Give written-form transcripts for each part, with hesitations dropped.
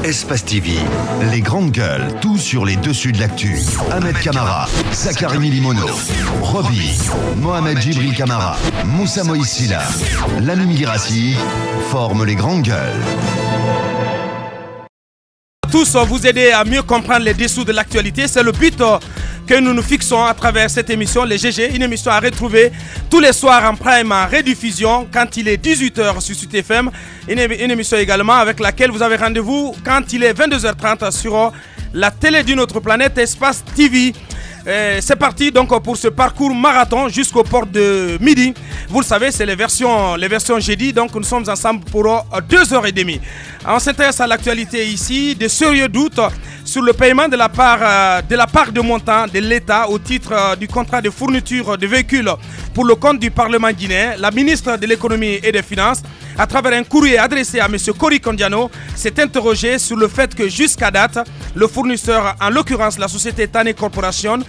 Espace TV, les grandes gueules, tout sur les dessus de l'actu. Ahmed Camara, Zachary Limono, Roby, Mohamed Djibril Camara, Moussa Moïse Silla, Lamine Girassi forment les grandes gueules. Tous vous aider à mieux comprendre les dessous de l'actualité, c'est le but que nous nous fixons à travers cette émission, les GG, une émission à retrouver tous les soirs en prime en rediffusion quand il est 18h sur Sud FM, une émission également avec laquelle vous avez rendez-vous quand il est 22h30 sur la télé d'une autre planète, Espace TV. C'est parti donc pour ce parcours marathon jusqu'au port de midi. Vous le savez, c'est les versions jeudi, donc nous sommes ensemble pour 2h30. On s'intéresse à l'actualité ici, de sérieux doutes sur le paiement de la part de montant de l'État au titre du contrat de fourniture de véhicules pour le compte du Parlement guinéen. La ministre de l'économie et des finances, à travers un courrier adressé à M. Kori Kondiano, s'est interrogé sur le fait que jusqu'à date, le fournisseur, en l'occurrence la société Tane Corporation,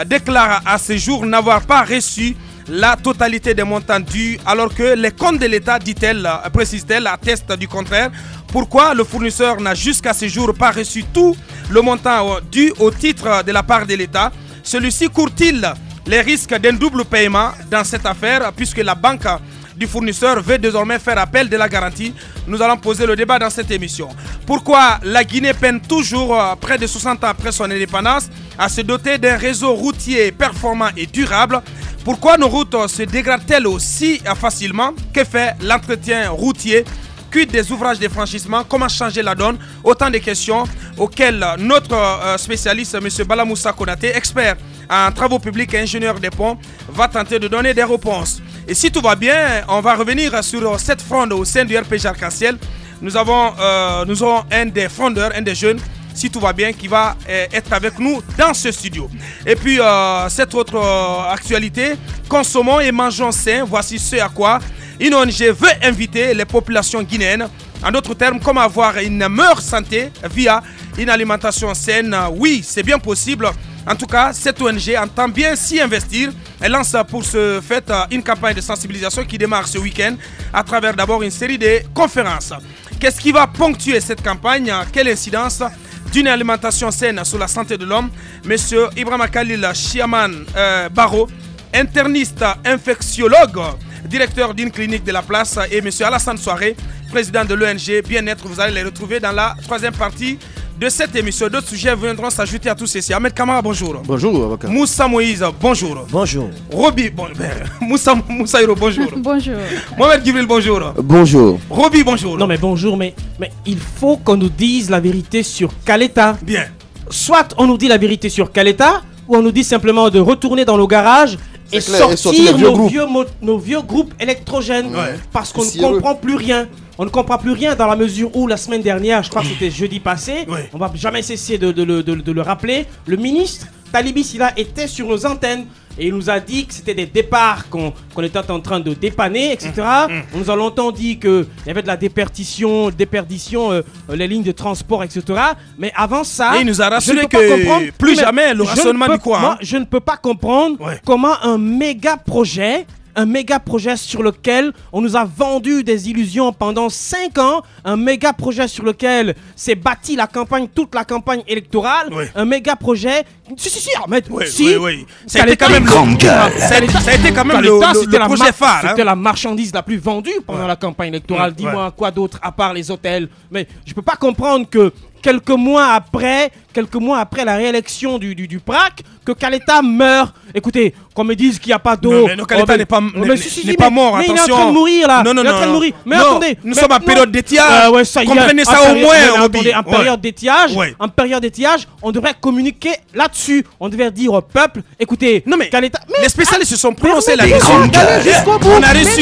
déclare à ce jour n'avoir pas reçu la totalité des montants dus, alors que les comptes de l'État, dit-elle, précise-t-elle, attestent du contraire. Pourquoi le fournisseur n'a jusqu'à ce jour pas reçu tout le montant dû au titre de la part de l'État? Celui-ci court-il les risques d'un double paiement dans cette affaire, puisque la banque du fournisseur veut désormais faire appel de la garantie? Nous allons poser le débat dans cette émission. Pourquoi la Guinée peine toujours, près de 60 ans après son indépendance, à se doter d'un réseau routier performant et durable? Pourquoi nos routes se dégradent-elles aussi facilement? Que fait l'entretien routier? Quid des ouvrages de franchissement? Comment changer la donne? Autant de questions auxquelles notre spécialiste, M. Balamoussa Konaté, expert en travaux publics et ingénieur des ponts, va tenter de donner des réponses. Et si tout va bien, on va revenir sur cette fronde au sein du RPG Arc-en-Ciel. Nous aurons un des fondeurs, un des jeunes, si tout va bien, qui va être avec nous dans ce studio. Et puis, cette autre actualité, consommons et mangeons sain, voici ce à quoi une ONG veut inviter les populations guinéennes. En d'autres termes, comment avoir une meilleure santé via une alimentation saine. Oui, c'est bien possible. En tout cas, cette ONG entend bien s'y investir. Elle lance pour ce fait une campagne de sensibilisation qui démarre ce week-end à travers d'abord une série de conférences. Qu'est-ce qui va ponctuer cette campagne? Quelle incidence d'une alimentation saine sur la santé de l'homme? Monsieur Ibrahima Khalil Chiaman Baro, interniste infectiologue, directeur d'une clinique de la place, et monsieur Alassane Soiré, président de l'ONG Bien-être. Vous allez les retrouver dans la troisième partie de cette émission. D'autres sujets viendront s'ajouter à tous ceci. Ahmed Kamara, bonjour. Bonjour, avocat. Moussa Moïse, bonjour. Bonjour. Roby, Moussa Hiro, bonjour. Bonjour. Mohamed Djibril, bonjour. Bonjour. Roby, bonjour. Non mais bonjour, mais il faut qu'on nous dise la vérité sur Kaleta. Bien. Soit on nous dit la vérité sur Kaleta, ou on nous dit simplement de retourner dans nos garages et sortir nos vieux groupes électrogènes, parce qu'on ne comprend plus rien. On ne comprend plus rien dans la mesure où la semaine dernière, je crois que c'était jeudi passé, on va jamais cesser de le rappeler, le ministre Talibi Silla était sur nos antennes et il nous a dit que c'était des départs qu'on était en train de dépanner, etc. On nous a longtemps dit qu'il y avait de la déperdition, les lignes de transport, etc. Mais avant ça, et il nous a rassuré que plus jamais le rationnement du courant. Moi, je ne peux pas comprendre comment un méga projet sur lequel on nous a vendu des illusions pendant 5 ans, un méga projet sur lequel s'est bâti toute la campagne électorale, un méga projet. Si, Ahmed, ça a été quand même le projet phare. C'était la marchandise la plus vendue pendant la campagne électorale. Dis-moi quoi d'autre à part les hôtels. Mais je peux pas comprendre que quelques mois après la réélection du PRAC, que Kaleta meurt. Écoutez, qu'on me dise qu'il n'y a pas d'eau. Non, Kaleta n'est pas mort, mais attention. il est en train de mourir là. Non. Il est en train de mourir. Mais attendez. Nous sommes en période d'étiage. Comprenez ça au moins, Roby. En période d'étiage, on devrait communiquer là-dessus. On devrait dire au peuple, écoutez, non mais Kaleta. Les spécialistes se sont prononcés là. On a reçu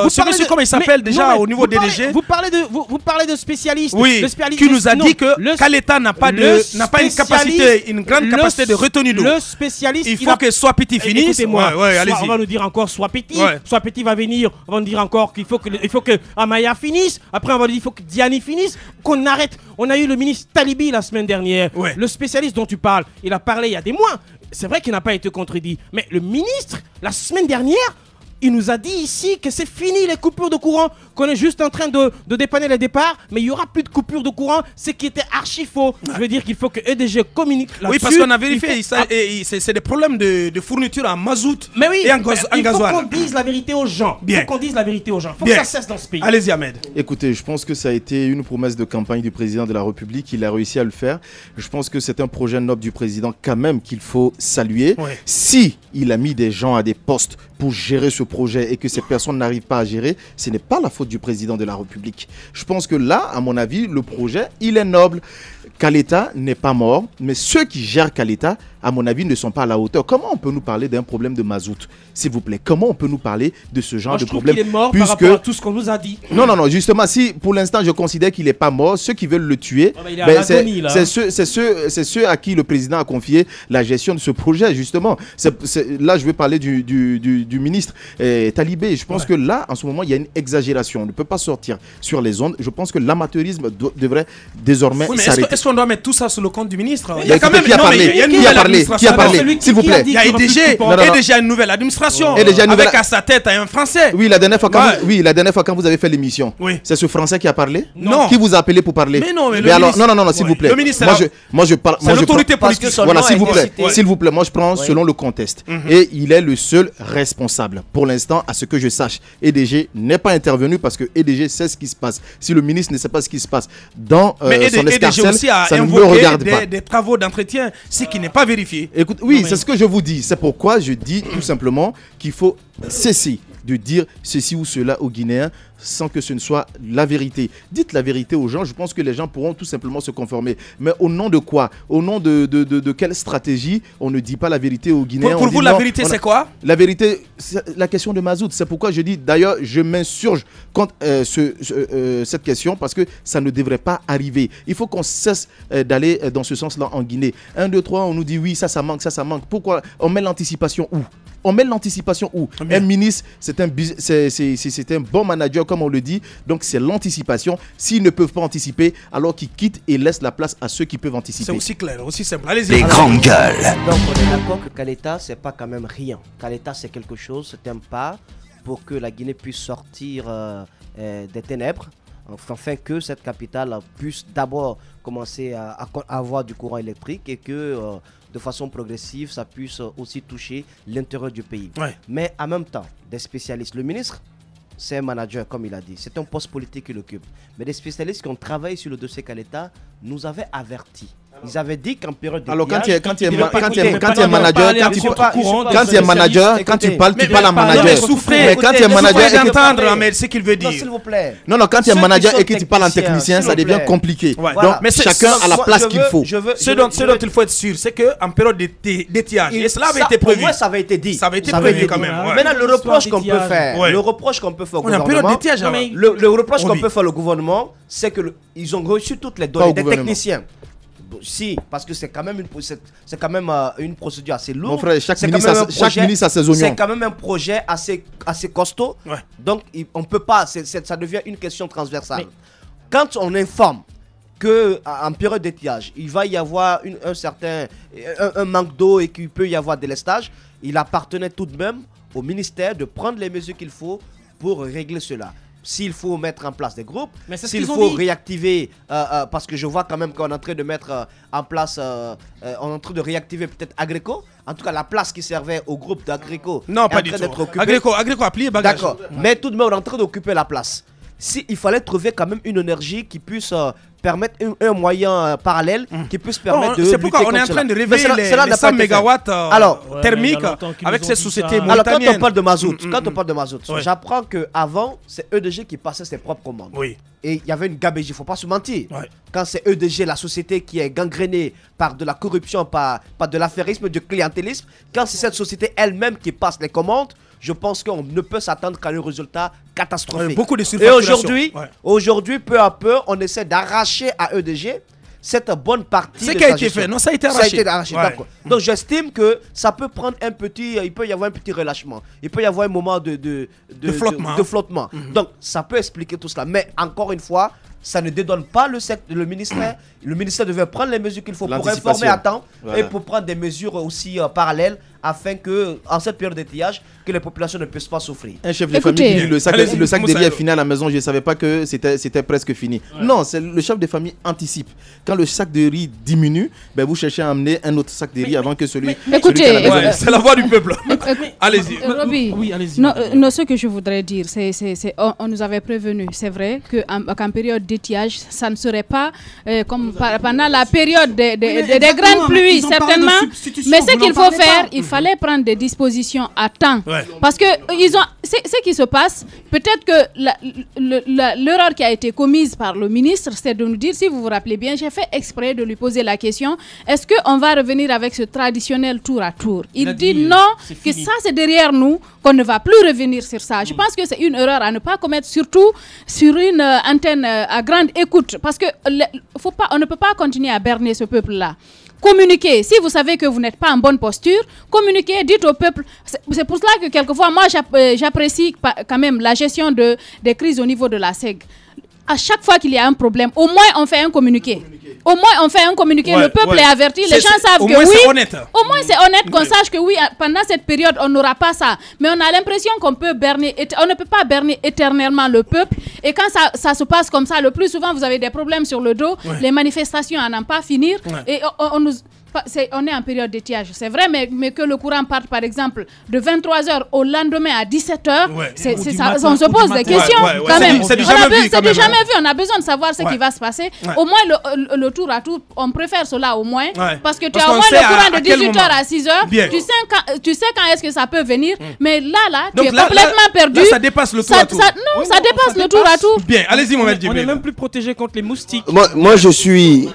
ce monsieur, comment il s'appelle déjà au niveau DDG. Vous parlez de spécialistes. Oui, qui nous a dit que Kaleta n'a pas une grande capacité de retenue d'eau. Le spécialiste, il faut que soit petit finisse. Écoutez-moi, on va nous dire encore soit petit. Soit petit va venir, on va nous dire encore qu'il faut que Amaya finisse. Après on va dire qu'il faut que Diani finisse. Qu'on arrête. On a eu le ministre Talibi la semaine dernière. Le spécialiste dont tu parles, il a parlé il y a des mois. C'est vrai qu'il n'a pas été contredit. Mais le ministre, la semaine dernière, il nous a dit ici que c'est fini les coupures de courant, qu'on est juste en train de dépanner les départs, mais il n'y aura plus de coupure de courant, ce qui était archi faux. Je veux dire qu'il faut que EDG communique là-dessus. Oui, parce qu'on a vérifié, c'est des problèmes de fourniture en mazout et en gasoil. Il faut qu'on dise la vérité aux gens. Il faut qu'on dise la vérité aux gens. Il faut que ça cesse dans ce pays. Allez-y, Ahmed. Écoutez, je pense que ça a été une promesse de campagne du président de la République. Il a réussi à le faire. Je pense que c'est un projet noble du président quand même qu'il faut saluer. Ouais. Si il a mis des gens à des postes pour gérer ce projet et que ces personnes n'arrivent pas à gérer, ce n'est pas la faute du président de la République. Je pense que là, à mon avis, le projet, il est noble. Kaleta n'est pas mort, mais ceux qui gèrent Kaleta, à mon avis, ne sont pas à la hauteur. Comment on peut nous parler d'un problème de mazout, s'il vous plaît? Comment on peut nous parler de ce genre de problème? Je trouve qu'il est mort par rapport à tout ce qu'on nous a dit. Non, justement, si pour l'instant je considère qu'il n'est pas mort, ceux qui veulent le tuer, c'est ceux à qui le président a confié la gestion de ce projet, justement. Là, je veux parler du ministre Talibé. Je pense que là, en ce moment, il y a une exagération. On ne peut pas sortir sur les ondes. Je pense que l'amateurisme devrait désormais s'arrêter. Est-ce qu'on doit mettre tout ça sur le compte du ministre? Il y a quand même qui a parlé, s'il vous plaît. Il y a EDG a une nouvelle administration avec à sa tête un Français. Oui, la dernière fois quand vous avez fait l'émission, c'est ce Français qui a parlé? Non. Qui vous a appelé pour parler? Mais alors, non, s'il vous plaît. Le ministre, moi je parle. C'est l'autorité politique. Voilà, s'il vous plaît, moi je prends selon le contexte. Et il est le seul responsable. Pour l'instant, à ce que je sache, EDG n'est pas intervenu parce que EDG sait ce qui se passe. Si le ministre ne sait pas ce qui se passe dans son escarcelle, ça ne me regarde pas. Des travaux d'entretien, ce qui n'est pas vérifié. Écoute, oui, c'est ce que je vous dis. C'est pourquoi je dis tout simplement qu'il faut cesser de dire ceci ou cela aux Guinéens sans que ce ne soit la vérité. Dites la vérité aux gens, je pense que les gens pourront tout simplement se conformer. Mais au nom de quoi? Au nom de quelle stratégie on ne dit pas la vérité aux Guinéens? Pour vous, la vérité, c'est quoi? La vérité, c'est la question de mazout. C'est pourquoi je dis, d'ailleurs, je m'insurge contre cette question parce que ça ne devrait pas arriver. Il faut qu'on cesse d'aller dans ce sens-là en Guinée. 1, 2, 3, on nous dit oui, ça manque, ça manque. Pourquoi? On met l'anticipation où? Un ministre, c'est un bon manager, comme on le dit. Donc, c'est l'anticipation. S'ils ne peuvent pas anticiper, alors qu'ils quittent et laissent la place à ceux qui peuvent anticiper. C'est aussi clair, aussi simple. Allez-y. Les grandes gueules. Donc, on est d'accord que Kaleta, c'est pas quand même rien. Kaleta, c'est quelque chose, c'est un pas pour que la Guinée puisse sortir des ténèbres. Afin que cette capitale puisse d'abord commencer à avoir du courant électrique et que de façon progressive, ça puisse aussi toucher l'intérieur du pays. Ouais. Mais en même temps, des spécialistes, le ministre, c'est un manager, comme il a dit, c'est un poste politique qu'il occupe. Mais des spécialistes qui ont travaillé sur le dossier Kaleta nous avaient avertis. Ils avaient dit qu'en période de alors quand tu es manager, quand tu parles à manager. Mais quand tu es manager et d'entendre mais ce qu'il veut dire. S'il vous plaît. Non, quand tu es manager et que tu parles en technicien, ça devient compliqué. Donc chacun a la place qu'il faut. Ce dont il faut être sûr, c'est qu'en période d'étiage, et cela avait été prévu. Pour moi, ça avait été dit. Ça avait été prévu quand même. Maintenant, le reproche qu'on peut faire, au gouvernement, le reproche qu'on peut faire au gouvernement, c'est qu'ils ont reçu toutes les données des techniciens. Si, parce que c'est quand même une procédure assez lourde. Mon frère, chaque ministre a ses oignons. C'est quand même un projet assez costaud. Ouais. Donc, on peut pas, ça devient une question transversale. Mais quand on informe qu'en période d'étiage, il va y avoir un manque d'eau et qu'il peut y avoir des délestage, il appartenait tout de même au ministère de prendre les mesures qu'il faut pour régler cela. S'il faut mettre en place des groupes, s'il faut réactiver, parce que je vois quand même qu'on est en train de mettre en place, on est en train de réactiver peut-être Agrico. En tout cas, la place qui servait au groupe d'Agrico. Non, pas du tout. Agrico a plié bagage. D'accord, mais tout de même, on est en train d'occuper la place. Il fallait trouver quand même une énergie qui puisse permettre un moyen parallèle qui puisse permettre de. C'est pourquoi on est en train de réveiller les 100 mégawatts thermiques avec ces sociétés mauritaniennes. Alors, quand on parle de mazout, j'apprends qu'avant, c'est EDG qui passait ses propres commandes. Oui. Et il y avait une gabegie, il ne faut pas se mentir. Ouais. Quand c'est EDG, la société qui est gangrénée par de la corruption, par de l'affairisme, du clientélisme, quand c'est cette société elle-même qui passe les commandes, je pense qu'on ne peut s'attendre qu'à un résultat catastrophique. Beaucoup de et aujourd'hui, peu à peu, on essaie d'arracher à EDG cette bonne partie. C'est qui a été fait, non, ça a été arraché. Ça a été arraché, d'accord. Donc j'estime que ça peut prendre il peut y avoir un petit relâchement. Il peut y avoir un moment de flottement. Donc ça peut expliquer tout cela. Mais encore une fois, ça ne dédonne pas le ministère. Le ministère devait prendre les mesures qu'il faut pour informer à temps et pour prendre des mesures aussi parallèles afin que, en cette période d'étiage, que les populations ne puissent pas souffrir. Un chef de famille qui dit le sac de riz est fini à la maison, je ne savais pas que c'était presque fini. Ouais. Non, c'est le chef de famille anticipe. Quand le sac de riz diminue, ben vous cherchez à amener un autre sac de riz avant que celui. Écoutez, c'est la voix du peuple. Allez-y. Robbie, oui, allez-y. Non, ce que je voudrais dire, on nous avait prévenu. C'est vrai qu'en période d'étiage, ça ne serait pas comme pendant la période des grandes pluies, certainement. Mais ce qu'il faut faire, il fallait prendre des dispositions à temps. Ouais. Parce que ce qui se passe, peut-être que l'erreur qui a été commise par le ministre, c'est de nous dire, si vous vous rappelez bien, j'ai fait exprès de lui poser la question, est-ce qu'on va revenir avec ce traditionnel tour à tour? Il dit non, que ça c'est derrière nous, qu'on ne va plus revenir sur ça. Je pense que c'est une erreur à ne pas commettre, surtout sur une antenne à grande écoute, parce que on ne peut pas continuer à berner ce peuple-là. Communiquez. Si vous savez que vous n'êtes pas en bonne posture, communiquez, dites au peuple. C'est pour cela que quelquefois, moi, j'apprécie quand même la gestion des crises au niveau de la SEG. À chaque fois qu'il y a un problème, au moins on fait un communiqué. Au moins on fait un communiqué, le peuple est averti, les gens savent que oui. Au moins c'est honnête qu'on sache que oui, pendant cette période on n'aura pas ça. Mais on a l'impression qu'on peut berner, on ne peut pas berner éternellement le peuple. Et quand ça se passe comme ça, le plus souvent vous avez des problèmes sur le dos, les manifestations à n'en pas finir. Et on est en période d'étiage, c'est vrai, mais que le courant parte par exemple de 23h au lendemain à 17h, on se pose des questions quand même. C'est du jamais vu, on a besoin de savoir ce qui va se passer. Au moins le tour à tour, on préfère cela au moins, parce que tu as au moins le courant de 18h à 6h, tu sais quand est-ce que ça peut venir, mais là, tu es complètement perdu. Ça dépasse le tour à tour. Non, ça dépasse le tour à tour. Bien, allez-y Mohamed Djibril. On est même plus protégé contre les moustiques. Moi je suis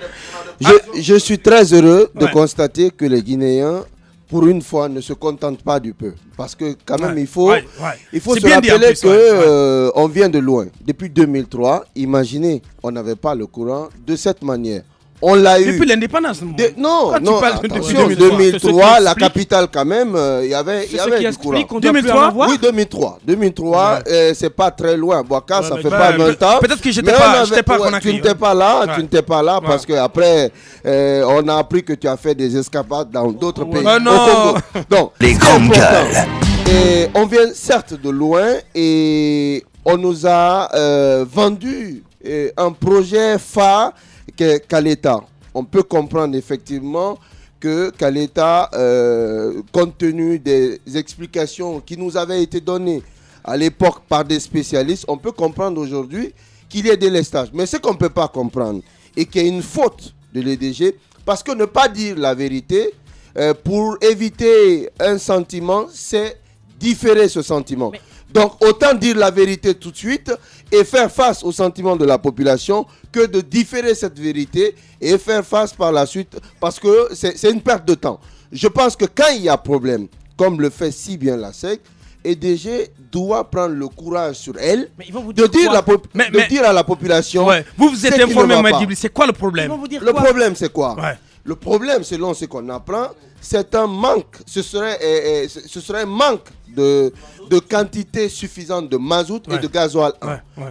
très heureux de constater que les Guinéens, pour une fois, ne se contentent pas du peu. Parce que quand même, il faut se rappeler qu'on vient de loin. Depuis 2003, imaginez, on n'avait pas le courant de cette manière. On l'a eu. Depuis l'indépendance. Non, attention, 2003, la capitale quand même, il y avait du courant. 2003 Oui, 2003, c'est pas très loin. Boaka, ça fait pas 20 ans. Peut-être que tu n'étais pas là, parce qu'après, on a appris que tu as fait des escapades dans d'autres pays. Non. Donc, les grandes gueules. Et on vient certes de loin et on nous a vendu un projet phare Kaleta. On peut comprendre effectivement que Kaleta, compte tenu des explications qui nous avaient été données à l'époque par des spécialistes, on peut comprendre aujourd'hui qu'il y ait délestage. Mais ce qu'on ne peut pas comprendre et qu'il y a une faute de l'EDG, parce que ne pas dire la vérité pour éviter un sentiment, c'est différer ce sentiment. Donc autant dire la vérité tout de suite et faire face au sentiment de la population que de différer cette vérité et faire face par la suite, parce que c'est une perte de temps. Je pense que quand il y a problème, comme le fait si bien la SEC, EDG doit prendre le courage sur elle de dire à la population. Vous êtes informé, c'est quoi le problème? Le problème c'est quoi? Le problème, selon ce qu'on apprend, c'est un manque. Ce serait un manque de quantité suffisante de mazout et de gasoil.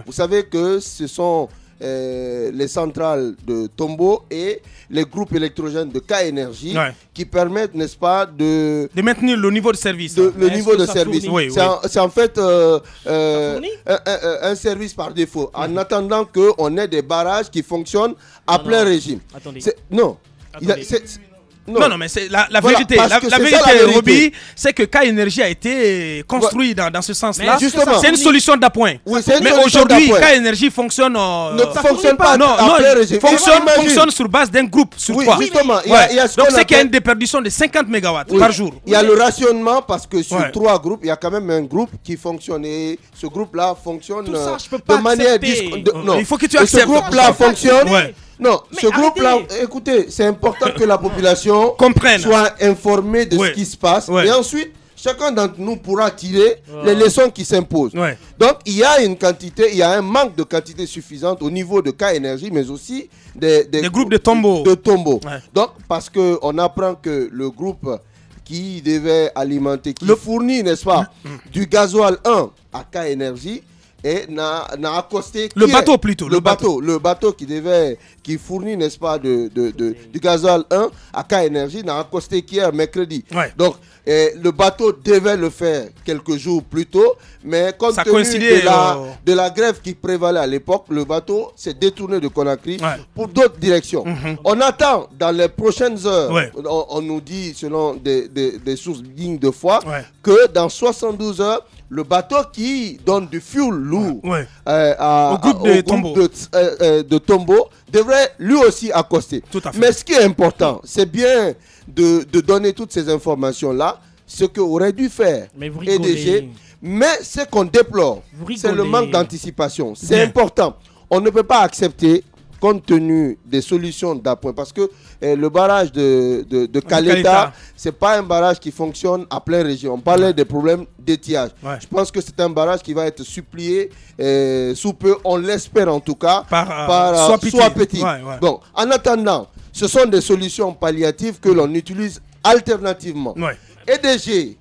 Vous savez que ce sont les centrales de Tombo et les groupes électrogènes de K-Énergie qui permettent, n'est-ce pas, de maintenir le niveau de service. Le niveau de service. C'est en fait un service par défaut, en attendant qu'on ait des barrages qui fonctionnent à plein régime. Non, mais c'est la vérité. La vérité, Roby, c'est que K-Énergie a été construit dans ce sens-là. C'est une solution d'appoint. Mais aujourd'hui, K-Énergie fonctionne. Ne fonctionne pas à plein régime. Fonctionne sur base d'un groupe sur trois. Donc c'est qu'il y a une déperdition de 50 MW par jour. Il y a le rationnement parce que sur 3 groupes, il y a quand même un groupe qui fonctionne. Et ce groupe-là fonctionne de manière. Il faut que tu acceptes. Ce groupe-là fonctionne. Non, ce groupe-là, écoutez, c'est important que la population soit informée de ce qui se passe. Et ensuite, chacun d'entre nous pourra tirer les leçons qui s'imposent. Donc, il y a une quantité, il y a un manque de quantité suffisante au niveau de K-Énergie, mais aussi des groupes de Tombo. Donc, parce qu'on apprend que le groupe qui devait alimenter, qui fournit, n'est-ce pas, du gasoil 1 à K-Énergie, et n'a accosté le bateau plutôt. Le bateau qui fournit, n'est-ce pas, du gasoil 1 à K-Énergie n'a accosté qu'hier, mercredi. Ouais. Donc, le bateau devait le faire quelques jours plus tôt, mais compte tenu de la grève qui prévalait à l'époque, le bateau s'est détourné de Conakry pour d'autres directions. On attend dans les prochaines heures, on nous dit selon des sources dignes de foi, que dans 72 heures, le bateau qui donne du fuel lourd au groupe de Tombo devrait lui aussi accoster. Mais ce qui est important, c'est bien de donner toutes ces informations-là, ce qu'aurait dû faire EDG. Mais ce qu'on déplore, c'est le manque d'anticipation. C'est important. On ne peut pas accepter, compte tenu des solutions d'appoint, parce que le barrage de Caleta, ce n'est pas un barrage qui fonctionne à plein régime. On parlait des problèmes d'étiage. Je pense que c'est un barrage qui va être supplié sous peu, on l'espère en tout cas, par Soipeti. Bon, en attendant, ce sont des solutions palliatives que l'on utilise alternativement. EDG,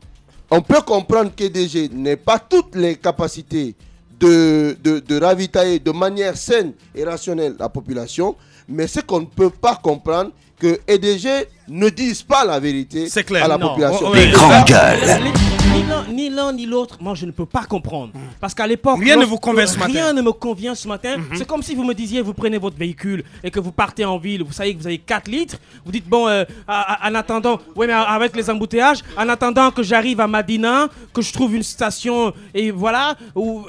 on peut comprendre qu'EDG n'ait pas toutes les capacités de ravitailler de manière saine et rationnelle la population, mais ce qu'on ne peut pas comprendre, que EDG ne disent pas la vérité à la population. Les grandes gueules. Ni l'un ni l'autre, moi je ne peux pas comprendre. Parce qu'à l'époque, rien ne vous convainc ce matin. Rien ne me convient ce matin. C'est comme si vous me disiez, vous prenez votre véhicule et que vous partez en ville, vous savez que vous avez 4 litres, vous dites bon, en attendant, oui mais avec les embouteillages, en attendant que j'arrive à Madina, que je trouve une station et voilà, où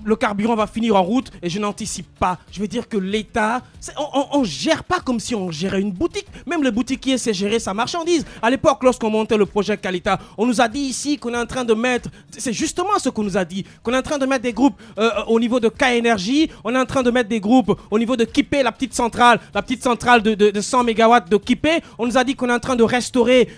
le carburant va finir en route et je n'anticipe pas. Je veux dire que l'État, on gère pas comme si on gérait une boutique. Même le boutiquier sait gérer sa marchandise. À l'époque, lorsqu'on montait le projet Caleta, on nous a dit ici qu'on est en train de mettre, c'est justement ce qu'on nous a dit, qu'on est en train de mettre des groupes au niveau de K-Énergie, on est en train de mettre des groupes au niveau de Kipé, la petite centrale de 100 MW de Kipé. On nous a dit qu'on est en train de restaurer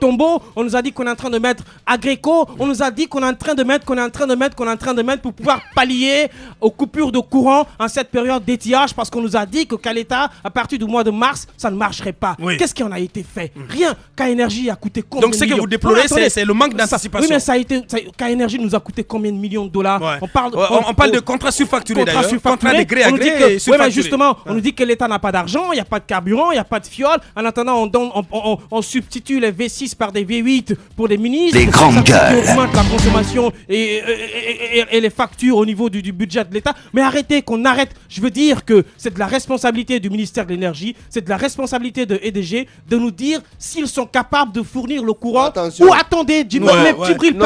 Tombo, on nous a dit qu'on est en train de mettre Agreco, on nous a dit qu'on est en train de mettre pour pouvoir pallier aux coupures de courant en cette période d'étiage, parce qu'on nous a dit que Caleta, à partir du mois de mars, ça ne marcherait pas. Qu'est-ce qui en a été fait? Rien. K-Énergie a coûté combien de millions? Donc ce que vous déplorez, c'est le manque d'anticipation. Oui, mais K-Énergie nous a coûté combien de millions de dollars? On parle de contrats surfacturés d'ailleurs. Contrats de gré à gré. Oui, mais justement, on nous dit que l'État n'a pas d'argent, il n'y a pas de carburant, il n'y a pas de fiole. En attendant, on substitue les V6 par des V8 pour les ministres. Les grandes gueules. On augmente la consommation et les factures au niveau du budget de l'État. Mais arrêtez, qu'on arrête. Je veux dire que c'est de la responsabilité du ministère de l'Énergie, c'est de la responsabilité de EDG de nous dire s'ils sont capables de fournir le courant. Attention. Ou attendez, dis-moi, Djibril,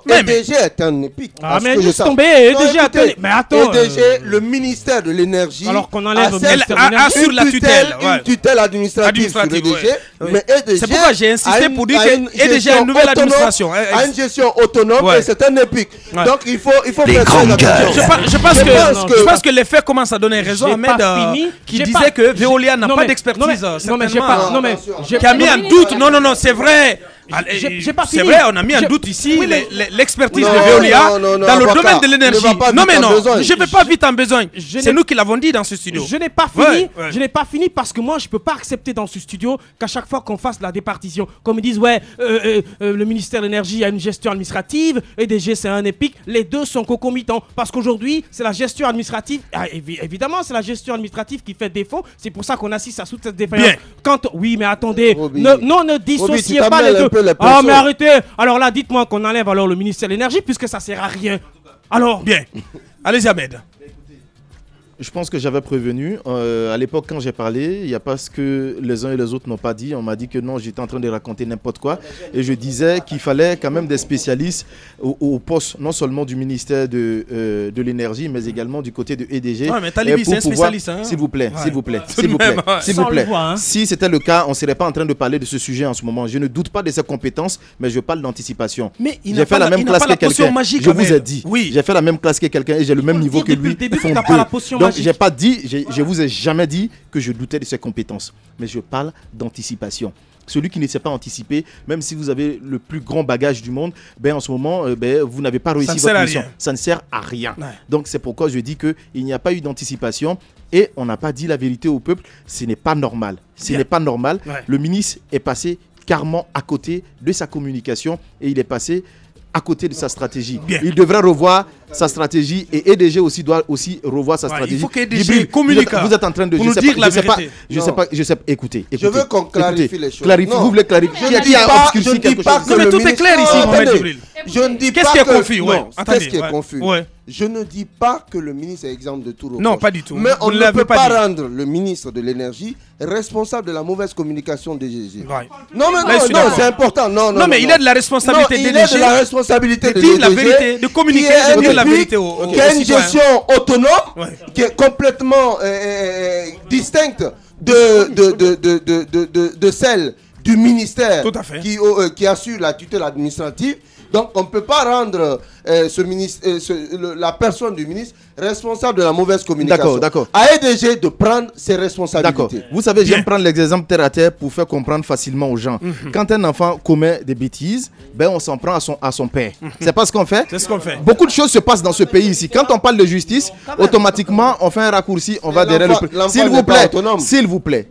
EDG est un épique. Ah, mais juste tomber, EDG a tenu. Mais attends. EDG, le ministère de l'Énergie, alors qu'on enlève le ministère de l'Énergie, sur la tutelle. Une tutelle administrative sur EDG. Mais EDG, c'est pourquoi j'ai insisté pour dire que EDG a une nouvelle administration. A une gestion autonome et c'est un épique. Donc il faut faire très attention. Je pense que les faits commencent à donner raison à Ahmed qui disait que Veolia n'a pas d'expertise. Non, mais j'ai pas. Non, mais qui a mis en doute. Non, c'est vrai. C'est vrai, on a mis en doute ici l'expertise de Veolia dans le domaine de l'énergie. Non, mais non, je ne vais pas vite en besoin. C'est nous qui l'avons dit dans ce studio. Je n'ai pas fini. Je n'ai pas fini parce que moi, je ne peux pas accepter dans ce studio qu'à chaque fois qu'on fasse la départition, comme ils disent, le ministère de l'énergie a une gestion administrative, EDG c'est un épique. Les deux sont concomitants parce qu'aujourd'hui, c'est la gestion administrative. Évidemment, c'est la gestion administrative qui fait défaut. C'est pour ça qu'on assiste à toute cette défaillance. Oui, mais attendez, ne dissociez pas les deux. Ah, mais arrêtez. Alors là, dites-moi qu'on enlève alors le ministère de l'énergie puisque ça sert à rien. Alors, bien. Allez-y, Ahmed. Je pense que j'avais prévenu. À l'époque, quand j'ai parlé, il n'y a pas ce que les uns et les autres n'ont pas dit. On m'a dit que non, j'étais en train de raconter n'importe quoi. Et je disais qu'il fallait quand même des spécialistes au poste, non seulement du ministère de l'énergie, mais également du côté de EDG. Ouais, mais Talibi, c'est un spécialiste. Hein. S'il vous plaît, s'il vous plaît, s'il vous plaît, s'il vous plaît. Si c'était le cas, on ne serait pas en train de parler de ce sujet en ce moment. Je ne doute pas de ses compétences, mais je parle d'anticipation. Mais j'ai fait la même classe que quelqu'un. Je vous ai dit. J'ai fait la même classe que quelqu'un et j'ai le même niveau que lui. Donc, j'ai pas dit, je vous ai jamais dit que je doutais de ses compétences, mais je parle d'anticipation. Celui qui ne sait pas anticiper, même si vous avez le plus grand bagage du monde, en ce moment, vous n'avez pas réussi votre mission. Ça ne sert à rien. Ouais. Donc c'est pourquoi je dis qu'il n'y a pas eu d'anticipation et on n'a pas dit la vérité au peuple. Ce n'est pas normal. Ce n'est pas normal. Ouais. Le ministre est passé carrément à côté de sa communication et il est passé à côté de sa stratégie. Il devrait revoir sa stratégie et EDG aussi doit aussi revoir sa stratégie. Il faut qu'EDG communique. Vous êtes en train de nous dire la vérité. Je sais pas. Écoutez. Je veux qu'on clarifie les choses. Vous voulez clarifier. Je ne dis pas que mais tout est clair ici, Mohamed Djibril. Je ne dis pas qu'est-ce qui est confus. Qu'est-ce qui est confus? Je ne dis pas que le ministre est exempt de tout reproche. Non, pas du tout. Mais on ne peut pas rendre le ministre de l'énergie responsable de la mauvaise communication des DG. Non, c'est important. Non, mais il est de la responsabilité des DG. Il est de la responsabilité de dire la vérité, de communiquer, de dire la vérité aux qui a une gestion autonome, qui est complètement distincte de celle du ministère qui assure la tutelle administrative. Donc on ne peut pas rendre la personne du ministre responsable de la mauvaise communication. D'accord. À EDG de prendre ses responsabilités. D'accord. Vous savez, j'aime prendre l'exemple terre à terre pour faire comprendre facilement aux gens. Quand un enfant commet des bêtises, on s'en prend à son père. C'est pas ce qu'on fait. C'est ce qu'on fait. Beaucoup de choses se passent dans ce pays ici. Quand on parle de justice, automatiquement on fait un raccourci, on va derrière le... S'il vous plaît.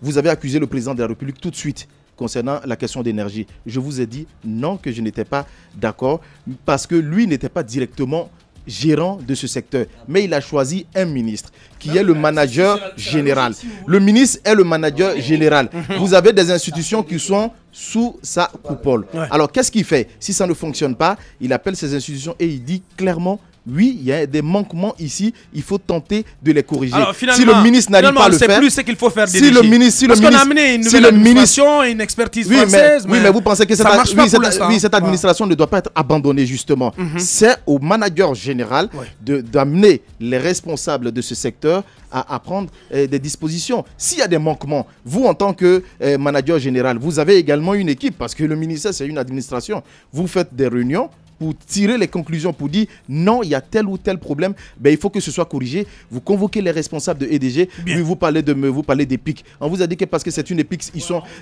Vous avez accusé le président de la République tout de suite concernant la question d'énergie. Je vous ai dit non, que je n'étais pas d'accord parce que lui n'était pas directement gérant de ce secteur, mais il a choisi un ministre qui est le manager général. Le ministre est le manager général. Vous avez des institutions qui sont sous sa coupole. Alors qu'est-ce qu'il fait? Si ça ne fonctionne pas, il appelle ces institutions et il dit clairement: oui, il y a des manquements ici, il faut tenter de les corriger. Alors, si le ministre n'arrive pas à le faire, plus ce qu'il faut faire. Si le ministre, parce qu'on a amené une nouvelle administration, une expertise française. Mais vous pensez que cette administration ne doit pas être abandonnée justement. C'est au manager général d'amener les responsables de ce secteur à prendre des dispositions. S'il y a des manquements, vous en tant que manager général, vous avez également une équipe parce que le ministère c'est une administration. Vous faites des réunions pour tirer les conclusions, pour dire non, il y a tel ou tel problème, il faut que ce soit corrigé. Vous convoquez les responsables de EDG, vous parlez des pics. On vous a dit que parce que c'est une EPIC,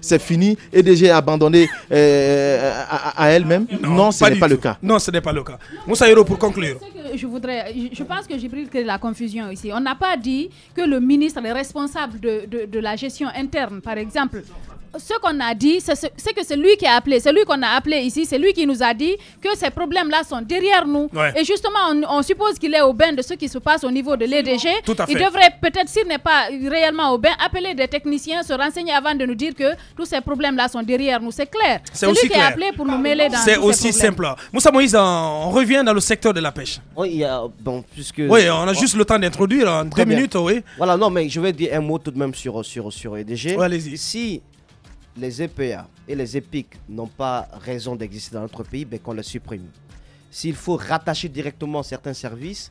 c'est fini, EDG a abandonné à elle-même. Non, ce n'est pas le cas. Non, ce n'est pas le cas. Moussa Hiro, pour conclure. Je pense que Djibril crée la confusion ici. On n'a pas dit que le ministre est responsable de la gestion interne, par exemple. Ce qu'on a dit, c'est que c'est lui qui a appelé, c'est lui qu'on a appelé ici, c'est lui qui nous a dit que ces problèmes-là sont derrière nous. Et justement, on suppose qu'il est au bain de ce qui se passe au niveau de l'EDG. Il devrait peut-être, s'il n'est pas réellement au bain, appeler des techniciens, se renseigner avant de nous dire que tous ces problèmes-là sont derrière nous. C'est clair. C'est lui qui a appelé pour nous mêler dans c'est aussi simple. Moussa Moïse, on revient dans le secteur de la pêche. Oui, on a juste le temps d'introduire en 2 minutes. Voilà, non, mais je vais dire un mot tout de même sur EDG. Allez-y. Si les EPA et les EPIC n'ont pas raison d'exister dans notre pays, qu'on les supprime. S'il faut rattacher directement certains services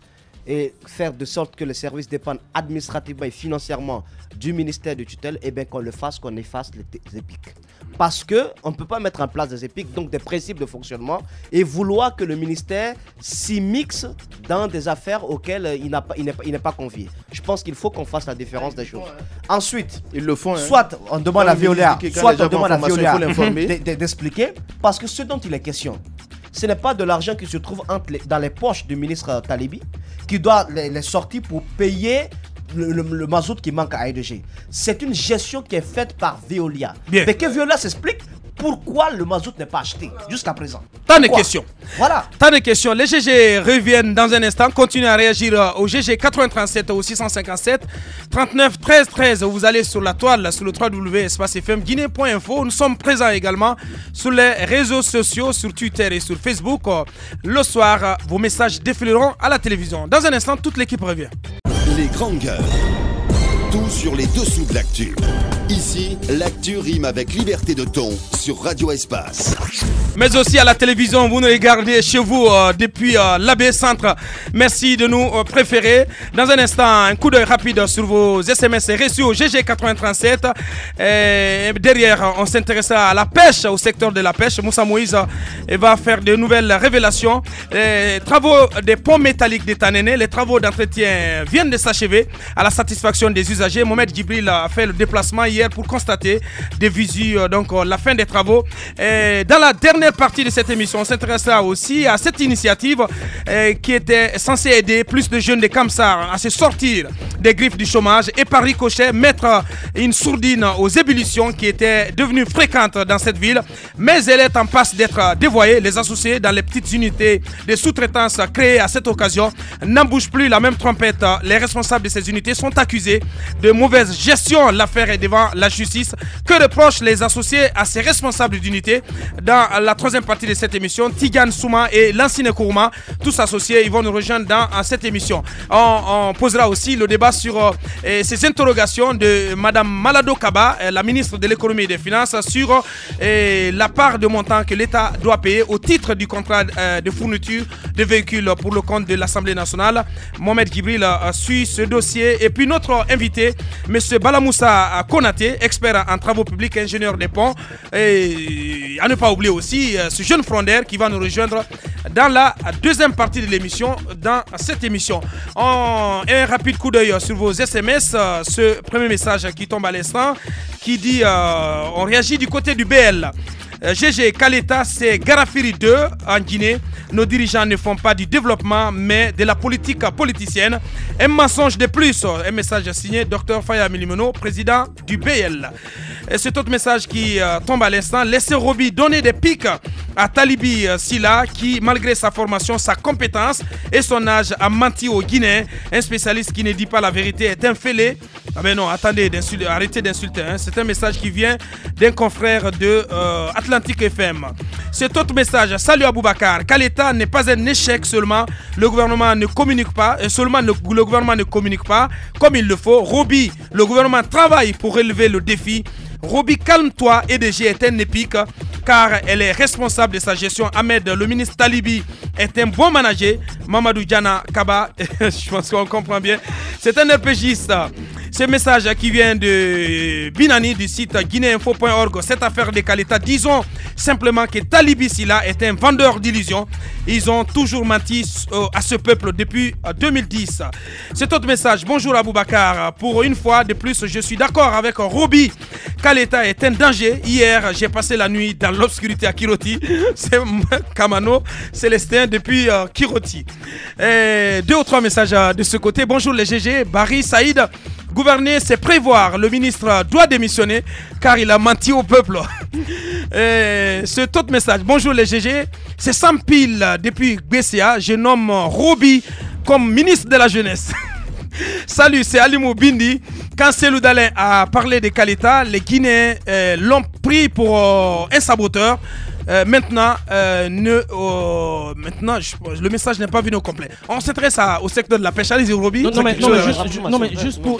et faire de sorte que les services dépendent administrativement et financièrement du ministère de tutelle, qu'on le fasse, qu'on efface les EPIC. Parce qu'on ne peut pas mettre en place des EPIC, donc des principes de fonctionnement, et vouloir que le ministère s'y mixe dans des affaires auxquelles il n'est pas convié. Je pense qu'il faut qu'on fasse la différence des choses. Ensuite, ils le font, soit on demande à Veolia, d'expliquer, parce que ce dont il est question, ce n'est pas de l'argent qui se trouve dans les poches du ministre Talibi, qui doit les sortir pour payer le mazout qui manque à EDG. C'est une gestion qui est faite par Veolia. Mais que Veolia s'explique pourquoi le mazout n'est pas acheté jusqu'à présent. Tant de questions. Voilà. Tant de questions. Les GG reviennent dans un instant. Continuez à réagir au GG 837 au 657 39 13 13. Vous allez sur la toile, sur le www.espacefmguinée.info. Nous sommes présents également sur les réseaux sociaux, sur Twitter et sur Facebook. Le soir, vos messages défileront à la télévision. Dans un instant, toute l'équipe revient. Les grandes gueules. Tout sur les dessous de l'actu. Ici, l'actu rime avec liberté de ton sur Radio Espace. Mais aussi à la télévision, vous nous regardez chez vous depuis l'AB Centre. Merci de nous préférer. Dans un instant, un coup d'œil rapide sur vos SMS reçus au GG 837. Derrière, on s'intéressera à la pêche, au secteur de la pêche. Moussa Moïse va faire de nouvelles révélations. Les travaux des ponts métalliques de Tanéné, les travaux d'entretien viennent de s'achever à la satisfaction des usagers. Mohamed Djibril a fait le déplacement hier hier pour constater des visu donc la fin des travaux. Et dans la dernière partie de cette émission, on s'intéressera aussi à cette initiative qui était censée aider plus de jeunes de Kamsar à se sortir des griffes du chômage et par ricochet mettre une sourdine aux ébullitions qui étaient devenues fréquentes dans cette ville. Mais elle est en passe d'être dévoyée. Les associés dans les petites unités de sous-traitance créées à cette occasion n'en bougent plus la même trompette. Les responsables de ces unités sont accusés de mauvaise gestion. L'affaire est devant la justice. Que reprochent les associés à ces responsables d'unité? Dans la troisième partie de cette émission, Tigane Souma et Lansine Kourouma, tous associés, ils vont nous rejoindre dans cette émission. On posera aussi le débat sur ces interrogations de Madame Malado Kaba, la ministre de l'économie et des finances, sur la part de montant que l'État doit payer au titre du contrat de fourniture de véhicules pour le compte de l'Assemblée nationale. Mohamed Gibril suit ce dossier. Et puis notre invité, M. Balamoussa Konaté, expert en travaux publics, ingénieur des ponts. Et à ne pas oublier aussi ce jeune frondeur qui va nous rejoindre dans la deuxième partie de l'émission, dans cette émission. Un rapide coup d'œil sur vos SMS. Ce premier message qui tombe à l'instant, qui dit on réagit du côté du BL. GG Kaleta, c'est Garafiri 2 en Guinée. Nos dirigeants ne font pas du développement, mais de la politique politicienne. Un mensonge de plus. Un message signé Dr Faya Milimono, président du BL. Et cet autre message qui tombe à l'instant, laissez Roby donner des pics à Talibi Silla, qui, malgré sa formation, sa compétence et son âge, a menti aux Guinéens. Un spécialiste qui ne dit pas la vérité est un fêlé. Ah ben non, attendez, arrêtez d'insulter. Hein. C'est un message qui vient d'un confrère de Atlantique FM. Cet autre message, salut Aboubakar. Kaleta n'est pas un échec seulement. Le gouvernement ne communique pas. Et seulement le gouvernement ne communique pas comme il le faut. Roby, le gouvernement travaille pour relever le défi. Roby, calme-toi, EDG est un épique car elle est responsable de sa gestion. Ahmed, le ministre Talibi, est un bon manager. Mamadou Diana Kaba, je pense qu'on comprend bien, c'est un RPGiste. Ce message qui vient de Binani du site guinéinfo.org, cette affaire de Kaleta, disons simplement que Talibi Silla est un vendeur d'illusions. Ils ont toujours menti à ce peuple depuis 2010. Cet autre message, bonjour Aboubakar, pour une fois de plus, je suis d'accord avec Roby. Kaleta est un danger. Hier, j'ai passé la nuit dans l'obscurité à Kiroti. C'est Kamano Célestin depuis Kiroti. Deux ou trois messages de ce côté. Bonjour les GG, Barry Saïd. Gouverner, c'est prévoir. Le ministre doit démissionner car il a menti au peuple. Cet autre message. Bonjour les GG. C'est sans pile depuis BCA. Je nomme Roby comme ministre de la jeunesse. Salut, c'est Alimou Bindi. Quand Selou Dalin a parlé de Kaleta, les Guinéens l'ont pris pour un saboteur. Maintenant, le message n'est pas venu au complet. On s'intéresse au secteur de la pêche. Allez-y, Roby.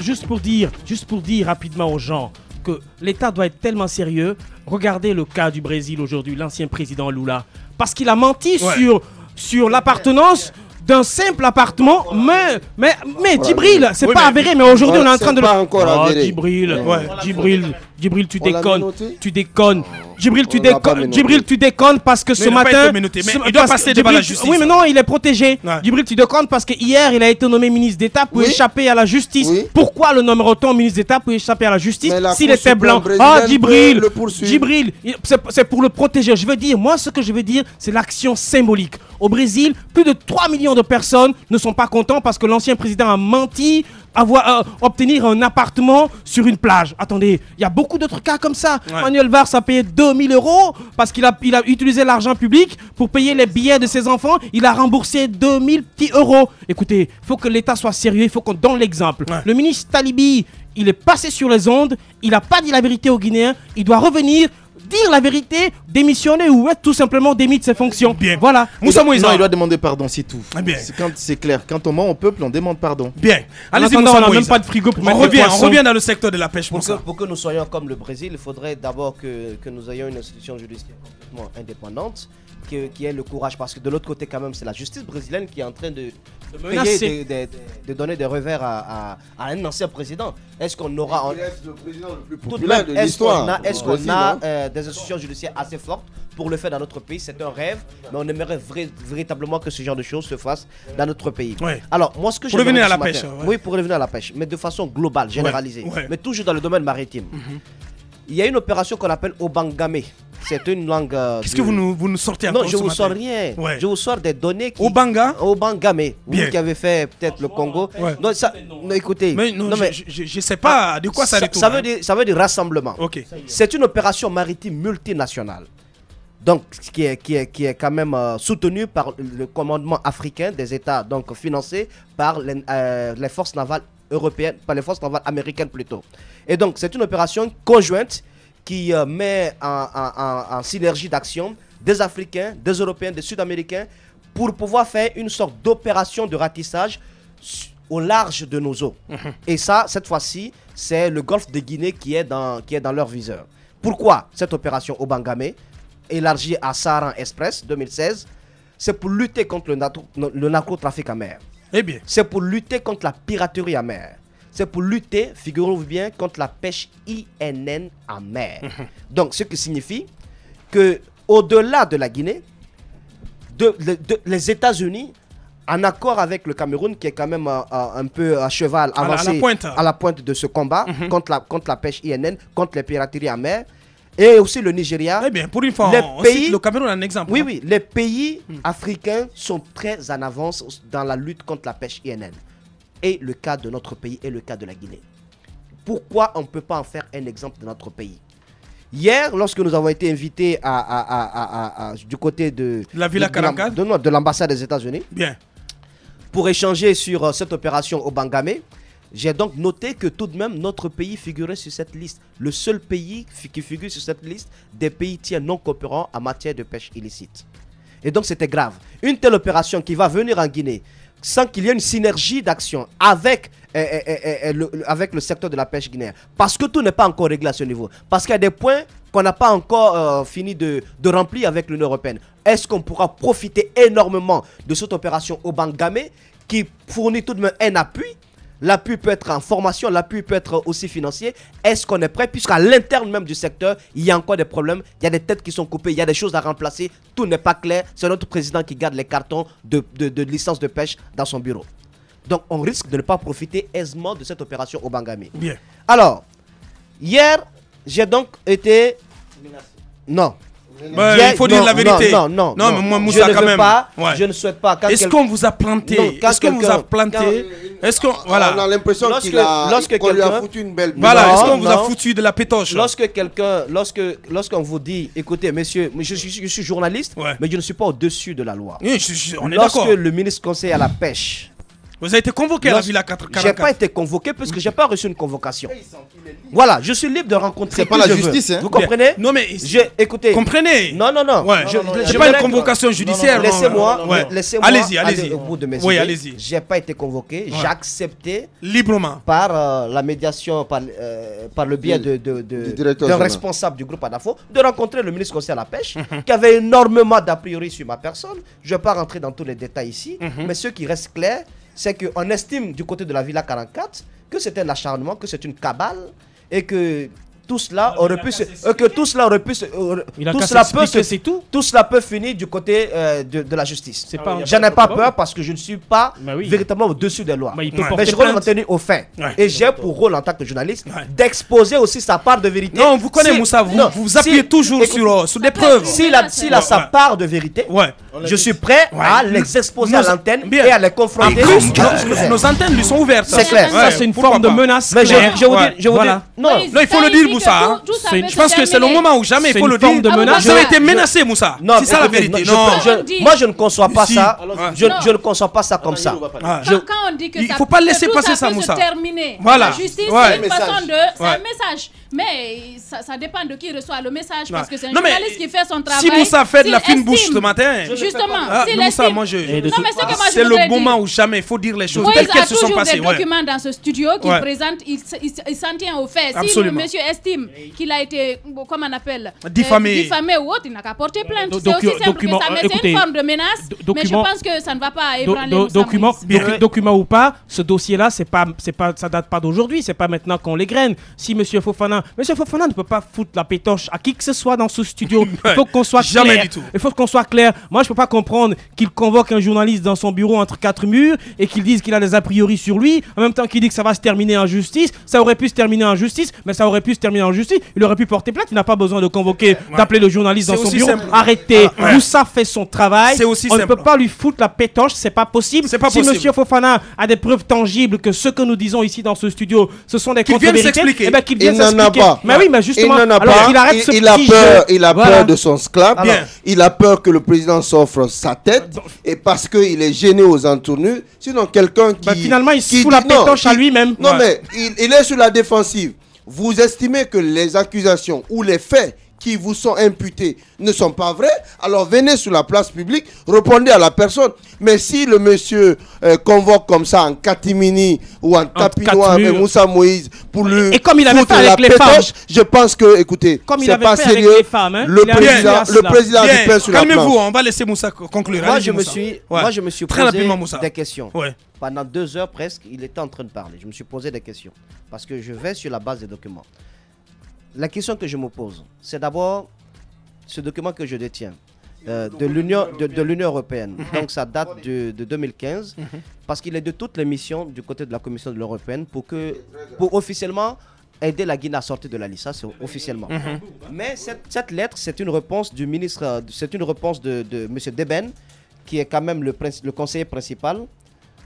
Juste pour dire rapidement aux gens que l'État doit être tellement sérieux. Regardez le cas du Brésil aujourd'hui, l'ancien président Lula, parce qu'il a menti sur l'appartenance d'un simple appartement, mais Djibril, c'est pas avéré, mais aujourd'hui on est en train de le... encore Djibril, tu déconnes. Djibril, tu déconnes parce que ce matin... il doit passer devant la justice. Oui, mais non, il est protégé. Ouais. Djibril, tu déconnes parce que hier, il a été nommé ministre d'État pour échapper à la justice. Oui. Pourquoi le nommerait-on ministre d'État pour échapper à la justice s'il était blanc? Djibril, c'est pour le protéger. Je veux dire, moi, ce que je veux dire, c'est l'action symbolique. Au Brésil, plus de 3 millions de personnes ne sont pas contents parce que l'ancien président a menti obtenir un appartement sur une plage. Attendez, il y a beaucoup d'autres cas comme ça. Ouais. Manuel Valls a payé 2000 € parce qu'il a utilisé l'argent public pour payer les billets de ses enfants. Il a remboursé 2000 petits euros. Écoutez, il faut que l'État soit sérieux, il faut qu'on donne l'exemple. Ouais. Le ministre Talibi, il est passé sur les ondes, il n'a pas dit la vérité aux Guinéens, il doit revenir, dire la vérité, démissionner ou tout simplement démis de ses fonctions. Bien. Voilà. Moussa Moïse, il doit demander pardon, c'est tout. Bien. C'est clair. Quand on ment au peuple, on demande pardon. Bien. Allez-y, Moussa Moïse. On n'a même pas de frigo pour mettre on revient dans le secteur de la pêche. Pour que nous soyons comme le Brésil, il faudrait d'abord que nous ayons une institution judiciaire complètement indépendante qui ait le courage, parce que de l'autre côté quand même c'est la justice brésilienne qui est en train de donner des revers à un ancien président. Est-ce qu'on aura le président le plus populaire de l'histoire? Est-ce qu'on a des institutions judiciaires assez fortes pour le faire dans notre pays? C'est un rêve, mais on aimerait véritablement que ce genre de choses se fassent dans notre pays. Ouais. Alors moi ce que pour revenir à la pêche, oui, pour revenir à la pêche, mais de façon globale, généralisée, mais toujours dans le domaine maritime. Il y a une opération qu'on appelle Obangame. C'est une langue. Qu'est-ce que vous nous sortez encore? Non, je vous sors rien. Je vous sors des données qui. Obangame. Vous qui avez fait peut-être le Congo. Non, ça, non, écoutez. Mais je sais pas de quoi ça retourne. Ça veut dire rassemblement. Okay. C'est une opération maritime multinationale. Donc, qui est quand même soutenue par le commandement africain des États, donc financé par les forces navales européennes, par les forces navales américaines plutôt. Et donc, c'est une opération conjointe qui met en synergie d'action des Africains, des Européens, des Sud-Américains pour pouvoir faire une sorte d'opération de ratissage au large de nos eaux. Et ça, cette fois-ci, c'est le golfe de Guinée qui est dans leur viseur. Pourquoi cette opération Obangame, élargie à Saharan Express 2016? C'est pour lutter contre le narcotrafic en mer. Eh bien. C'est pour lutter contre la piraterie en mer. C'est pour lutter, figurez-vous bien, contre la pêche INN en mer. Donc, ce qui signifie que au-delà de la Guinée, les États-Unis, en accord avec le Cameroun, qui est quand même un peu à cheval avancé à la pointe de ce combat contre la pêche INN, contre les pirateries en mer, et aussi le Nigeria. Eh bien, pour une fois, on cite le Cameroun un exemple. Oui, oui, les pays africains sont très en avance dans la lutte contre la pêche INN. Et le cas de notre pays et le cas de la Guinée. Pourquoi on ne peut pas en faire un exemple de notre pays? Hier, lorsque nous avons été invités du côté de la Villa 44 de l'ambassade des États-Unis, pour échanger sur cette opération Obangame, j'ai donc noté que tout de même notre pays figurait sur cette liste. Le seul pays qui figure sur cette liste des pays tiers non coopérants en matière de pêche illicite. Et donc c'était grave. Une telle opération qui va venir en Guinée sans qu'il y ait une synergie d'action avec le secteur de la pêche guinéenne. Parce que tout n'est pas encore réglé à ce niveau. Parce qu'il y a des points qu'on n'a pas encore fini de remplir avec l'Union européenne. Est-ce qu'on pourra profiter énormément de cette opération Obangame qui fournit tout de même un appui? L'appui peut être en formation, l'appui peut être aussi financier. Est-ce qu'on est prêt? Puisqu'à l'interne même du secteur, il y a encore des problèmes. Il y a des têtes qui sont coupées, il y a des choses à remplacer. Tout n'est pas clair. C'est notre président qui garde les cartons de licence de pêche dans son bureau. Donc on risque de ne pas profiter aisément de cette opération Obangame. Bien. Alors, hier, j'ai donc été... Non. Il faut dire la vérité. Non, mais moi, Moussa, quand même. Je ne souhaite pas. Est-ce qu'on vous a planté? Est-ce qu'on vous a planté? Est-ce qu'on on a l'impression qu'on lui a foutu une belle. Voilà. Est-ce qu'on vous a foutu de la pétoche? Lorsqu'on vous dit, écoutez, monsieur, je suis journaliste, mais je ne suis pas au-dessus de la loi. Oui, on est d'accord. Lorsque le ministre conseiller à la pêche. Vous avez été convoqué à la Villa 44. J'ai pas été convoqué parce que j'ai pas reçu une convocation. Voilà, je suis libre de rencontrer. C'est pas la justice, hein. Vous comprenez? Non mais écoutez. Comprenez. Non. Ouais. J'ai pas une convocation judiciaire. Laissez-moi. Allez-y. Au bout de mes idées. Allez-y. J'ai pas été convoqué. J'ai accepté librement par la médiation, par le biais d'un responsable du groupe ADAFO, de rencontrer le ministre conseiller à la pêche, qui avait énormément d'a priori sur ma personne. Je vais pas rentrer dans tous les détails ici, mais ce qui reste clair, c'est qu'on estime du côté de la Villa 44 que c'est un acharnement, que c'est une cabale et que tout cela aurait pu tout cela peut finir du côté de la justice. Je n'ai pas peur parce que je ne suis pas véritablement au-dessus des lois. Mais je veux m'en tenir au fait. Et j'ai pour rôle en tant que journaliste d'exposer aussi sa part de vérité. Non, vous connaissez Moussa, vous appuyez toujours sur des preuves. S'il a sa part de vérité, je suis prêt à les exposer à l'antenne et à les confronter. En plus, nos antennes lui sont ouvertes. C'est clair. Ça, c'est une forme de menace. Mais je vous dis, non, il faut le dire, Moussa. Je pense que c'est le moment où jamais il faut le dire. Vous avez été menacé, Moussa. C'est ça la vérité. Moi, je ne conçois pas ça. Je ne conçois pas ça comme ça. Quand on dit que il ne faut pas laisser passer ça, Moussa. Terminer. Voilà. La justice, c'est une façon de... C'est un message. Mais ça dépend de qui reçoit le message, parce que c'est un journaliste qui fait son travail. Si Moussa fait de la fine bouche ce matin, justement, Moussa, moi c'est le moment où jamais il faut dire les choses telles qu'elles se sont passées. Il a toujours des documents dans ce studio qu'il présente, il s'en tient au fait. Si le monsieur estime qu'il a été, comment on appelle, diffamé ou autre, il n'a qu'à porter plainte. C'est aussi simple que ça, mais c'est une forme de menace. Mais je pense que ça ne va pas ébranler document ou pas, ce dossier-là, ça date pas d'aujourd'hui, c'est pas maintenant qu'on l'égrène. Si Monsieur Fofana ne peut pas foutre la pétoche à qui que ce soit dans ce studio. Il faut qu'on soit clair. Il faut qu'on soit clair. Moi, je peux pas comprendre qu'il convoque un journaliste dans son bureau entre quatre murs et qu'il dise qu'il a des a priori sur lui, en même temps qu'il dit que ça va se terminer en justice. Ça aurait pu se terminer en justice, mais ça aurait pu se terminer en justice. Il aurait pu porter plainte. Il n'a pas besoin de convoquer, d'appeler le journaliste dans son bureau. Arrêtez. Moussa fait son travail. On ne peut pas lui foutre la pétoche. C'est pas possible. Si Monsieur Fofana a des preuves tangibles que ce que nous disons ici dans ce studio, ce sont des contre-vérités, eh ben qu'il vienne s'expliquer. Mais oui, mais justement, il a peur de son sclap. Il a peur que le président s'offre sa tête, et parce qu'il est gêné aux entournures. Sinon, quelqu'un qui finalement il se fout la pétoche à lui-même. Non, mais il est sur la défensive. Vous estimez que les accusations ou les faits qui vous sont imputés ne sont pas vrais, alors venez sur la place publique, répondez à la personne. Mais si le monsieur convoque comme ça en catimini ou en tapinois avec Moussa Moïse pour lui et comme il avait fait avec les femmes, je pense que, écoutez, c'est pas sérieux. Le président du pain sur la planche. Calmez-vous, on va laisser Moussa conclure. Moi, je me suis posé des questions. Pendant 2 heures presque, il était en train de parler. Je me suis posé des questions parce que je vais sur la base des documents. La question que je me pose, c'est d'abord ce document que je détiens de l'Union européenne. Donc ça date de 2015 parce qu'il est de toutes les missions du côté de la Commission de l'Union européenne pour officiellement aider la Guinée à sortir de la liste. Ça, c'est officiellement. Mais cette lettre, c'est une réponse du ministre, c'est une réponse de M. Deben, qui est quand même le conseiller principal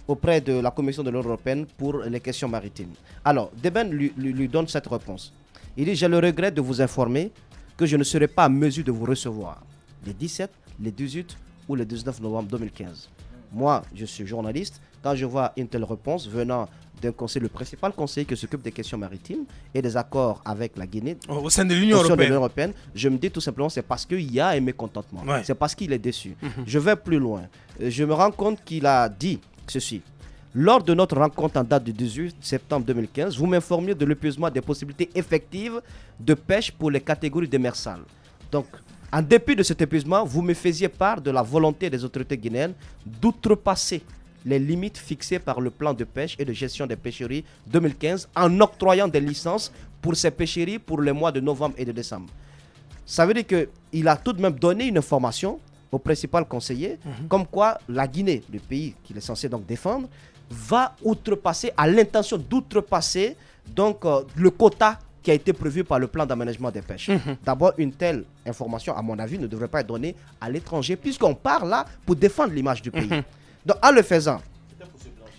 auprès de la Commission de l'Union européenne pour les questions maritimes. Alors, Deben lui donne cette réponse. Il dit: j'ai le regret de vous informer que je ne serai pas à mesure de vous recevoir les 17, les 18 ou les 19 novembre 2015. Moi, je suis journaliste. Quand je vois une telle réponse venant d'un conseiller, le principal conseiller qui s'occupe des questions maritimes et des accords avec la Guinée au sein de l'Union européenne, je me dis tout simplement c'est parce qu'il y a un mécontentement. C'est parce qu'il est déçu. Je vais plus loin. Je me rends compte qu'il a dit ceci. Lors de notre rencontre en date du 18 septembre 2015, vous m'informiez de l'épuisement des possibilités effectives de pêche pour les catégories démersales. Donc, en dépit de cet épuisement, vous me faisiez part de la volonté des autorités guinéennes d'outrepasser les limites fixées par le plan de pêche et de gestion des pêcheries 2015 en octroyant des licences pour ces pêcheries pour les mois de novembre et de décembre. Ça veut dire qu'il a tout de même donné une information au principal conseiller, comme quoi la Guinée, le pays qu'il est censé donc défendre, va outrepasser, a l'intention d'outrepasser donc le quota qui a été prévu par le plan d'aménagement des pêches. D'abord, une telle information, à mon avis, ne devrait pas être donnée à l'étranger, puisqu'on part là pour défendre l'image du pays. Donc, en le faisant,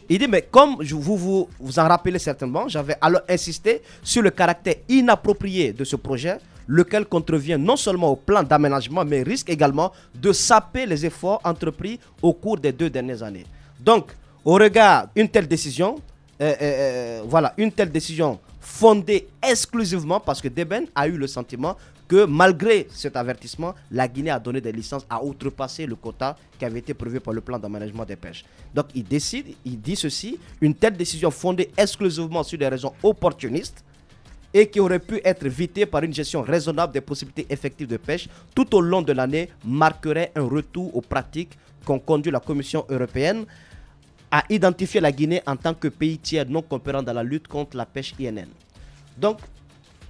il dit, mais comme vous en rappelez certainement, j'avais alors insisté sur le caractère inapproprié de ce projet, lequel contrevient non seulement au plan d'aménagement, mais risque également de saper les efforts entrepris au cours des 2 dernières années. Donc, au regard d'une telle décision, une telle décision fondée exclusivement parce que Deben a eu le sentiment que malgré cet avertissement, la Guinée a donné des licences à outrepasser le quota qui avait été prévu par le plan d'aménagement des pêches. Donc il dit ceci, une telle décision fondée exclusivement sur des raisons opportunistes et qui aurait pu être évitée par une gestion raisonnable des possibilités effectives de pêche tout au long de l'année marquerait un retour aux pratiques qu'ont conduit la Commission européenne à identifier la Guinée en tant que pays tiers non coopérant dans la lutte contre la pêche INN. Donc,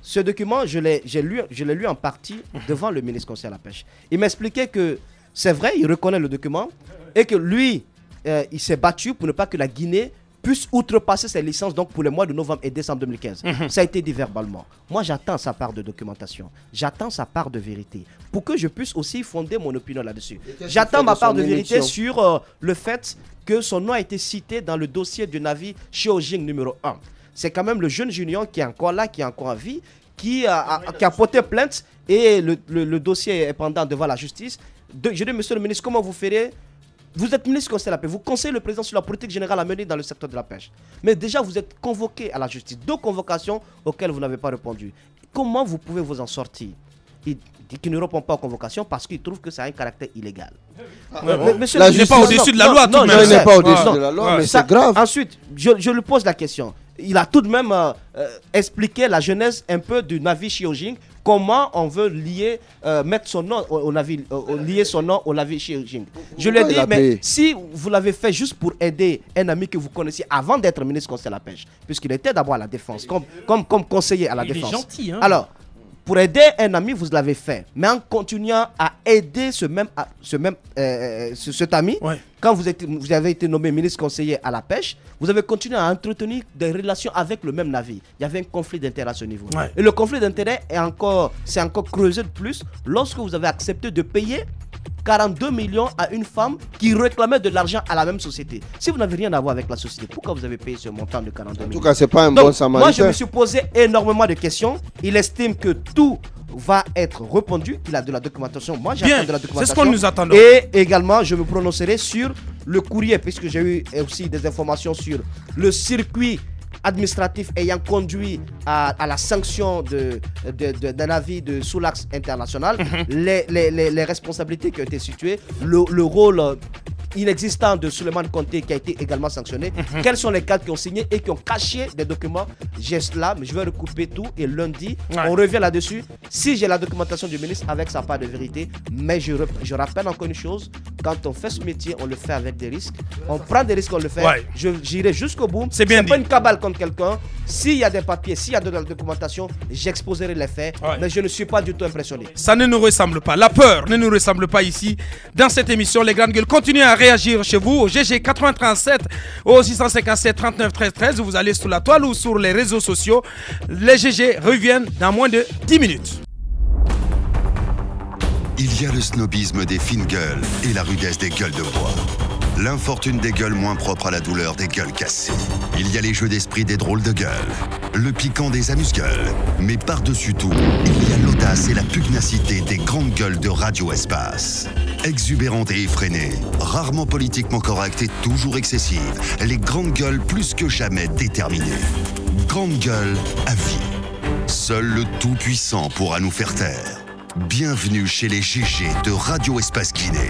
ce document, je l'ai lu en partie devant le ministre conseiller à la pêche. Il m'expliquait que c'est vrai, il reconnaît le document et que lui, il s'est battu pour ne pas que la Guinée puisse outrepasser ses licences donc pour les mois de novembre et décembre 2015. Ça a été dit verbalement. Moi, j'attends sa part de documentation. J'attends sa part de vérité pour que je puisse aussi fonder mon opinion là-dessus. J'attends ma part de vérité sur le fait que son nom a été cité dans le dossier du navire Xiaojing numéro 1. C'est quand même le jeune Junior qui est encore là, qui est encore en vie, qui a porté plainte et le dossier est pendant devant la justice. Je dis, monsieur le ministre, comment vous ferez? Vous êtes ministre conseiller à la paix, vous conseillez le président sur la politique générale à mener dans le secteur de la pêche. Mais déjà, vous êtes convoqué à la justice. 2 convocations auxquelles vous n'avez pas répondu. comment vous pouvez vous en sortir? Il dit qu'il ne répond pas aux convocations parce qu'il trouve que ça a un caractère illégal. Monsieur, il n'est pas au-dessus de la loi. Non, il n'est pas au-dessus de la loi, mais c'est grave. Ensuite, je lui pose la question. Il a tout de même expliqué la genèse un peu du Navi Chiojing. Comment on veut lier, mettre son nom au Navi, lier son nom au Navi Chiojing. Je lui ai dit, mais si vous l'avez fait juste pour aider un ami que vous connaissiez avant d'être ministre conseiller à la pêche, puisqu'il était d'abord à la défense, comme conseiller à la défense. Il est gentil, hein. Alors, pour aider un ami, vous l'avez fait. Mais en continuant à aider cet ami, quand vous avez été nommé ministre conseiller à la pêche, vous avez continué à entretenir des relations avec le même navire. Il y avait un conflit d'intérêt à ce niveau. Et le conflit d'intérêt s'est encore creusé de plus lorsque vous avez accepté de payer 42 millions à une femme qui réclamait de l'argent à la même société. Si vous n'avez rien à voir avec la société, pourquoi vous avez payé ce montant de 42 millions? En tout cas, c'est pas un bon samaritain. Moi, je me suis posé énormément de questions. Il estime que tout va être répondu, qu'il a de la documentation. Moi, j'attends de la documentation. C'est ce qu'on nous attendons. Et également, je me prononcerai sur le courrier, puisque j'ai eu aussi des informations sur le circuit administratif ayant conduit à la sanction d'un avis de Soulax International, les responsabilités qui ont été situées, le rôle inexistant de Souleymane Conté qui a été également sanctionné. Quels sont les cadres qui ont signé et qui ont caché des documents? J'ai cela, mais je vais recouper tout et lundi, on revient là-dessus. Si j'ai la documentation du ministre avec sa part de vérité, mais je rappelle encore une chose, quand on fait ce métier, on le fait avec des risques. On prend des risques, on le fait. J'irai jusqu'au bout. C'est bien dit. Pas une cabale contre quelqu'un. S'il y a des papiers, s'il y a de la documentation, j'exposerai les faits, mais je ne suis pas du tout impressionné. Ça ne nous ressemble pas. La peur ne nous ressemble pas ici. Dans cette émission, les grandes gueules continuent à réagir chez vous au GG 837 au 657 39 13 13. Vous allez sur la toile ou sur les réseaux sociaux. Les GG reviennent dans moins de 10 minutes. Il y a le snobisme des fines gueules et la rudesse des gueules de bois. L'infortune des gueules moins propres à la douleur des gueules cassées. Il y a les jeux d'esprit des drôles de gueules, le piquant des amuse-gueules. Mais par-dessus tout, il y a l'audace et la pugnacité des grandes gueules de Radio Espace. Exubérantes et effrénées, rarement politiquement correctes et toujours excessives, les grandes gueules plus que jamais déterminées. Grandes gueules à vie. Seul le Tout-Puissant pourra nous faire taire. Bienvenue chez les GG de Radio Espace Guinée.